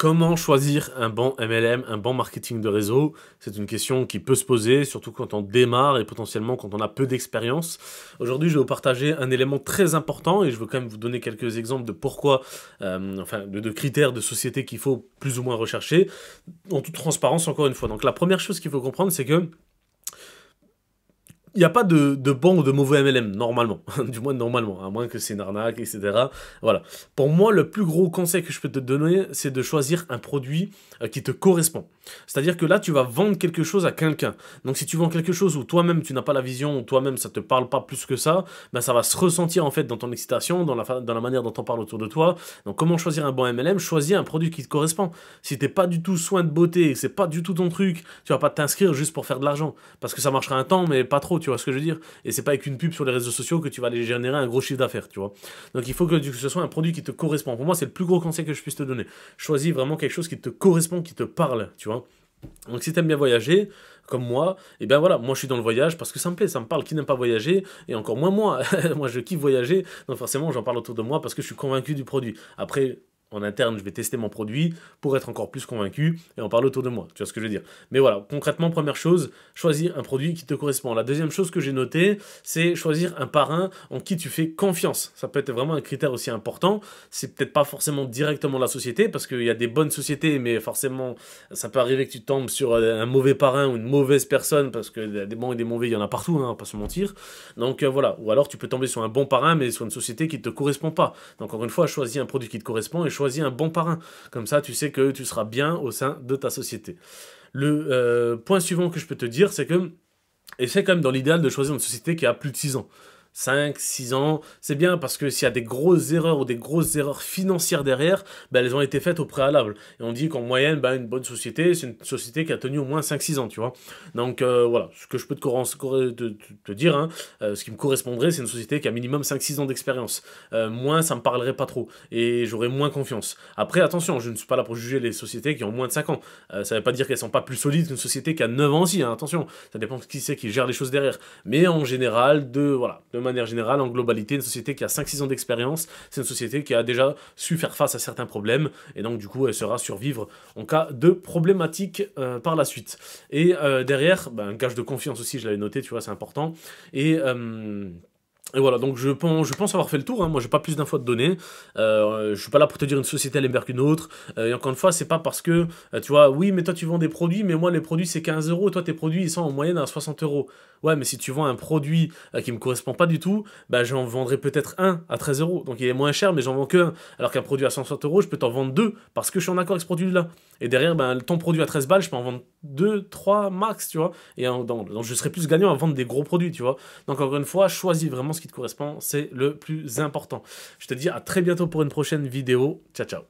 Comment choisir un bon MLM, un bon marketing de réseau? C'est une question qui peut se poser, surtout quand on démarre et potentiellement quand on a peu d'expérience. Aujourd'hui, je vais vous partager un élément très important et je veux quand même vous donner quelques exemples de pourquoi, enfin, de critères de société qu'il faut plus ou moins rechercher, en toute transparence encore une fois. Donc la première chose qu'il faut comprendre, c'est que il n'y a pas de bon ou de mauvais MLM, normalement. Du moins, normalement, à moins que c'est une arnaque, etc. Voilà. Pour moi, le plus gros conseil que je peux te donner, c'est de choisir un produit qui te correspond. C'est-à-dire que là, tu vas vendre quelque chose à quelqu'un. Donc, si tu vends quelque chose où toi-même, tu n'as pas la vision, ou toi-même, ça ne te parle pas plus que ça, ben, ça va se ressentir, en fait, dans ton excitation, dans la manière dont on parle autour de toi. Donc, comment choisir un bon MLM? Choisis un produit qui te correspond. Si tu n'es pas du tout soin de beauté, et que c'est pas du tout ton truc, tu vas pas t'inscrire juste pour faire de l'argent. Parce que ça marchera un temps, mais pas trop. Tu vois ce que je veux dire? Et c'est pas avec une pub sur les réseaux sociaux que tu vas aller générer un gros chiffre d'affaires, tu vois. Donc il faut que ce soit un produit qui te correspond. Pour moi, c'est le plus gros conseil que je puisse te donner. Choisis vraiment quelque chose qui te correspond, qui te parle, tu vois. Donc si t'aimes bien voyager, comme moi, et bien voilà, moi je suis dans le voyage parce que ça me plaît, ça me parle. Qui n'aime pas voyager? Et encore moins moi. Moi je kiffe voyager, donc forcément j'en parle autour de moi parce que je suis convaincu du produit. Après, en interne, je vais tester mon produit pour être encore plus convaincu et en parler autour de moi. Tu vois ce que je veux dire? Mais voilà, concrètement, première chose, choisis un produit qui te correspond. La deuxième chose que j'ai notée, c'est choisir un parrain en qui tu fais confiance. Ça peut être vraiment un critère aussi important. C'est peut-être pas forcément directement la société, parce qu'il y a des bonnes sociétés, mais forcément, ça peut arriver que tu tombes sur un mauvais parrain ou une mauvaise personne, parce que des bons et des mauvais, il y en a partout, hein, on va pas se mentir. Donc voilà, ou alors tu peux tomber sur un bon parrain, mais sur une société qui ne te correspond pas. Donc encore une fois, choisis un produit qui te correspond et choisis un bon parrain. Comme ça, tu sais que tu seras bien au sein de ta société. Le point suivant que je peux te dire, c'est que essaie quand même dans l'idéal de choisir une société qui a plus de 6 ans. 5, 6 ans, c'est bien parce que s'il y a des grosses erreurs ou des grosses erreurs financières derrière, ben, elles ont été faites au préalable. Et on dit qu'en moyenne, ben, une bonne société, c'est une société qui a tenu au moins 5, 6 ans, tu vois. Donc voilà, ce que je peux te dire, hein, ce qui me correspondrait, c'est une société qui a minimum 5, 6 ans d'expérience. Moins, ça me parlerait pas trop et j'aurais moins confiance. Après, attention, je ne suis pas là pour juger les sociétés qui ont moins de 5 ans. Ça ne veut pas dire qu'elles sont pas plus solides qu'une société qui a 9 ans aussi, hein, attention. Ça dépend de qui c'est qui gère les choses derrière. Mais en général, voilà, de manière générale, en globalité, une société qui a 5, 6 ans d'expérience, c'est une société qui a déjà su faire face à certains problèmes, et donc du coup, elle saura survivre en cas de problématique par la suite. Et derrière, ben, un gage de confiance aussi, je l'avais noté, tu vois, c'est important. Et voilà, donc je pense avoir fait le tour, hein. Moi j'ai pas plus d'infos à te donner, je suis pas là pour te dire une société elle est meilleure qu'une autre, et encore une fois c'est pas parce que, tu vois, oui mais toi tu vends des produits, mais moi les produits c'est 15 euros, toi tes produits ils sont en moyenne à 60 euros. Ouais, mais si tu vends un produit qui me correspond pas du tout, bah j'en vendrai peut-être un à 13 euros, donc il est moins cher mais j'en vends que un, alors qu'un produit à 160 euros je peux t'en vendre deux, parce que je suis en accord avec ce produit là, et derrière ben, ton produit à 13 balles je peux en vendre 2, 3 max, tu vois, et donc je serai plus gagnant à vendre des gros produits, tu vois. Donc encore une fois, choisis vraiment ce qui te correspond, c'est le plus important. Je te dis à très bientôt pour une prochaine vidéo. Ciao, ciao.